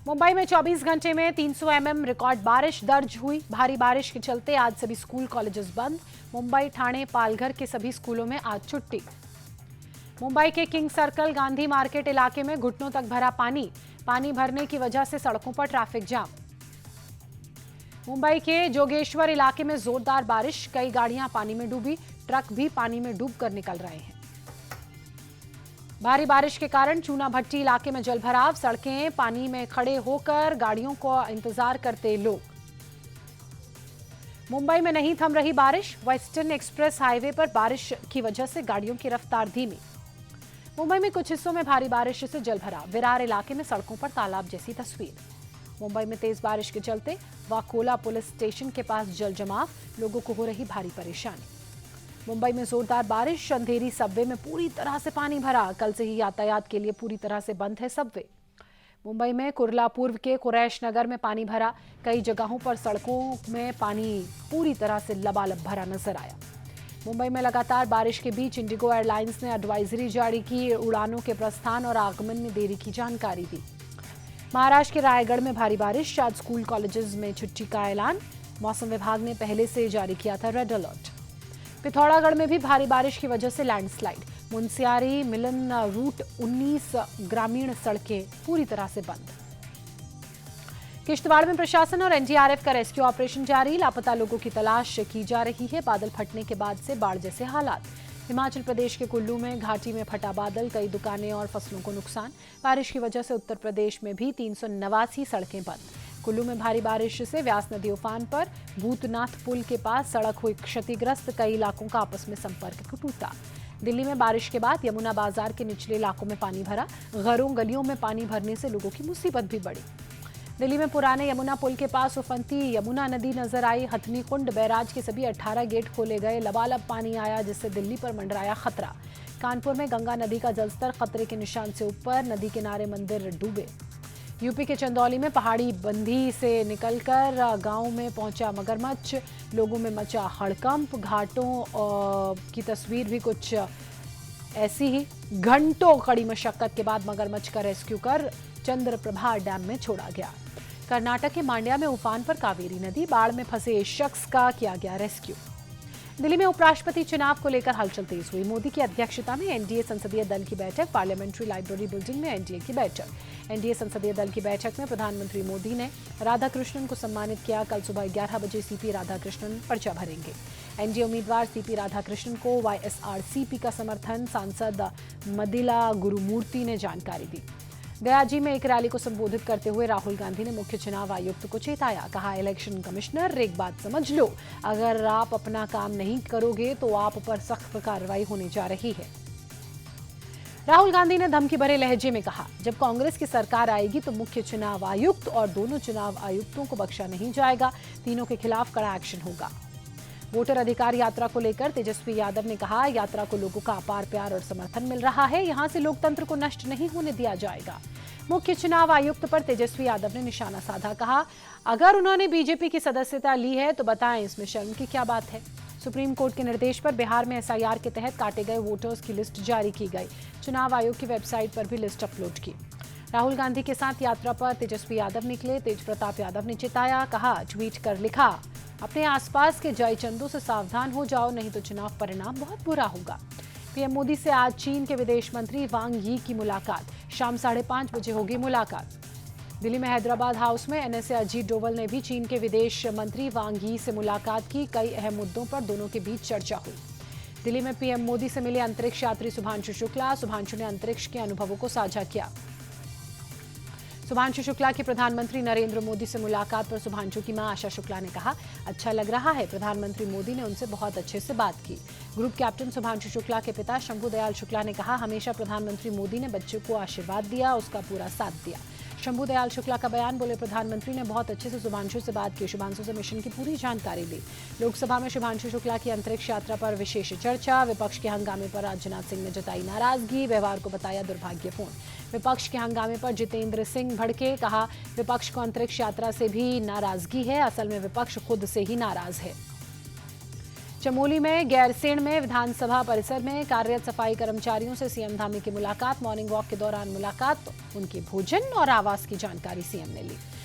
मुंबई में 24 घंटे में 300 mm रिकॉर्ड बारिश दर्ज हुई। भारी बारिश के चलते आज सभी स्कूल कॉलेजेस बंद। मुंबई, ठाणे, पालघर के सभी स्कूलों में आज छुट्टी। मुंबई के किंग सर्कल, गांधी मार्केट इलाके में घुटनों तक भरा पानी। पानी भरने की वजह से सड़कों पर ट्रैफिक जाम। मुंबई के जोगेश्वर इलाके में जोरदार बारिश, कई गाड़ियां पानी में डूबी, ट्रक भी पानी में डूबकर निकल रहे हैं। भारी बारिश के कारण चूना भट्टी इलाके में जलभराव, सड़कें पानी में खड़े होकर गाड़ियों को इंतजार करते लोग। मुंबई में नहीं थम रही बारिश, वेस्टर्न एक्सप्रेस हाईवे पर बारिश की वजह से गाड़ियों की रफ्तार धीमी। मुंबई में कुछ हिस्सों में भारी बारिश से जलभराव, विरार इलाके में सड़कों पर तालाब जैसी तस्वीर। मुंबई में तेज बारिश के चलते वाकोला पुलिस स्टेशन के पास जल जमाव, लोगों को हो रही भारी परेशानी। मुंबई में जोरदार बारिश, अंधेरी सबवे में पूरी तरह से पानी भरा, कल से ही यातायात के लिए पूरी तरह से बंद है सबवे। मुंबई में कुर्ला पूर्व के कुरैश नगर में पानी भरा, कई जगहों पर सड़कों में पानी पूरी तरह से लबालब भरा नजर आया। मुंबई में लगातार बारिश के बीच इंडिगो एयरलाइंस ने एडवाइजरी जारी की, उड़ानों के प्रस्थान और आगमन में देरी की जानकारी दी। महाराष्ट्र के रायगढ़ में भारी बारिश, आज स्कूल कॉलेजेस में छुट्टी का ऐलान। मौसम विभाग ने पहले से जारी किया था रेड अलर्ट। पिथौरागढ़ में भी भारी बारिश की वजह से लैंडस्लाइड, मुंसियारी मिलन रूट 19 ग्रामीण सड़कें पूरी तरह से बंद। किश्तवाड़ में प्रशासन और एनडीआरएफ का रेस्क्यू ऑपरेशन जारी, लापता लोगों की तलाश की जा रही है। बादल फटने के बाद से बाढ़ जैसे हालात। हिमाचल प्रदेश के कुल्लू में घाटी में फटा बादल, कई दुकानें और फसलों को नुकसान। बारिश की वजह से उत्तर प्रदेश में भी 389 सड़कें बंद। कुल्लू में भारी बारिश से व्यास नदी उफान पर, भूतनाथ पुल के पास सड़क हुई क्षतिग्रस्त, कई इलाकों का आपस में संपर्क टूटा। दिल्ली में बारिश के बाद यमुना बाजार के निचले इलाकों में पानी भरा, घरों गलियों में पानी भरने से लोगों की मुसीबत भी बढ़ी। दिल्ली में पुराने यमुना पुल के पास उफनती यमुना नदी नजर आई। हथनी कुंड बैराज के सभी 18 गेट खोले गए, लबालब पानी आया जिससे दिल्ली पर मंडराया खतरा। कानपुर में गंगा नदी का जलस्तर खतरे के निशान से ऊपर, नदी किनारे मंदिर डूबे। यूपी के चंदौली में पहाड़ी बंधी से निकलकर गांव में पहुंचा मगरमच्छ, लोगों में मचा हड़कंप। घाटों की तस्वीर भी कुछ ऐसी ही। घंटों कड़ी मशक्कत के बाद मगरमच्छ का रेस्क्यू कर चंद्रप्रभा डैम में छोड़ा गया। कर्नाटक के मांड्या में उफान पर कावेरी नदी, बाढ़ में फंसे शख्स का किया गया रेस्क्यू। दिल्ली में उपराष्ट्रपति चुनाव को लेकर हलचल तेज हुई। मोदी की अध्यक्षता में एनडीए संसदीय दल की बैठक, पार्लियामेंट्री लाइब्रेरी बिल्डिंग में एनडीए की बैठक। एनडीए संसदीय दल की बैठक में प्रधानमंत्री मोदी ने राधाकृष्णन को सम्मानित किया। कल सुबह 11 बजे सीपी राधाकृष्णन पर्चा भरेंगे। एनडीए उम्मीदवार सीपी राधाकृष्णन को वाईएसआरसीपी का समर्थन, सांसद मदिला गुरुमूर्ति ने जानकारी दी। गयाजी में एक रैली को संबोधित करते हुए राहुल गांधी ने मुख्य चुनाव आयुक्त को चेताया, कहा इलेक्शन कमिश्नर एक बात समझ लो, अगर आप अपना काम नहीं करोगे तो आप पर सख्त कार्रवाई होने जा रही है। राहुल गांधी ने धमकी भरे लहजे में कहा, जब कांग्रेस की सरकार आएगी तो मुख्य चुनाव आयुक्त और दोनों चुनाव आयुक्तों को बख्शा नहीं जाएगा, तीनों के खिलाफ कड़ा एक्शन होगा। वोटर अधिकार यात्रा को लेकर तेजस्वी यादव ने कहा, यात्रा को लोगों का अपार प्यार और समर्थन मिल रहा है, यहां से लोकतंत्र को नष्ट नहीं होने दिया जाएगा। मुख्य चुनाव आयुक्त पर तेजस्वी यादव ने निशाना साधा, कहा अगर उन्होंने बीजेपी की सदस्यता ली है तो बताएं, इसमें शर्म की क्या बात है। सुप्रीम कोर्ट के निर्देश पर बिहार में एसआईआर के तहत काटे गए वोटर्स की लिस्ट जारी की गई। चुनाव आयोग की वेबसाइट पर भी लिस्ट अपलोड की। राहुल गांधी के साथ यात्रा पर तेजस्वी यादव निकले। तेज प्रताप यादव ने चेताया, कहा ट्वीट कर लिखा, अपने आसपास के जयचंदों से सावधान हो जाओ, नहीं तो चुनाव परिणाम बहुत बुरा होगा। पीएम मोदी से आज चीन के विदेश मंत्री वांग यी की मुलाकात, शाम 5:30 बजे होगी मुलाकात। दिल्ली में हैदराबाद हाउस में एनएसए अजीत डोवल ने भी चीन के विदेश मंत्री वांग यी से मुलाकात की। कई अहम मुद्दों पर दोनों के बीच चर्चा हुई। दिल्ली में पीएम मोदी से मिले अंतरिक्ष यात्री शुभांशु शुक्ला, शुभांशु ने अंतरिक्ष के अनुभवों को साझा किया। शुभांशु शुक्ला की प्रधानमंत्री नरेंद्र मोदी से मुलाकात पर शुभांशु की मां आशा शुक्ला ने कहा, अच्छा लग रहा है, प्रधानमंत्री मोदी ने उनसे बहुत अच्छे से बात की। ग्रुप कैप्टन शुभांशु शुक्ला के पिता शंभू दयाल शुक्ला ने कहा, हमेशा प्रधानमंत्री मोदी ने बच्चों को आशीर्वाद दिया, उसका पूरा साथ दिया। शंभू दयाल शुक्ला का बयान, बोले प्रधानमंत्री ने बहुत अच्छे से शुभांशु से बात की, शुभांशु से मिशन की पूरी जानकारी ली। लोकसभा में शुभांशु शुक्ला की अंतरिक्ष यात्रा पर विशेष चर्चा। विपक्ष के हंगामे पर राजनाथ सिंह ने जताई नाराजगी, व्यवहार को बताया दुर्भाग्यपूर्ण। विपक्ष के हंगामे पर जितेंद्र सिंह भड़के, कहा विपक्ष को अंतरिक्ष यात्रा से भी नाराजगी है, असल में विपक्ष खुद से ही नाराज है। चमोली में गैरसैंण में विधानसभा परिसर में कार्यरत सफाई कर्मचारियों से सीएम धामी की मुलाकात। मॉर्निंग वॉक के दौरान मुलाकात, उनके भोजन और आवास की जानकारी सीएम ने ली।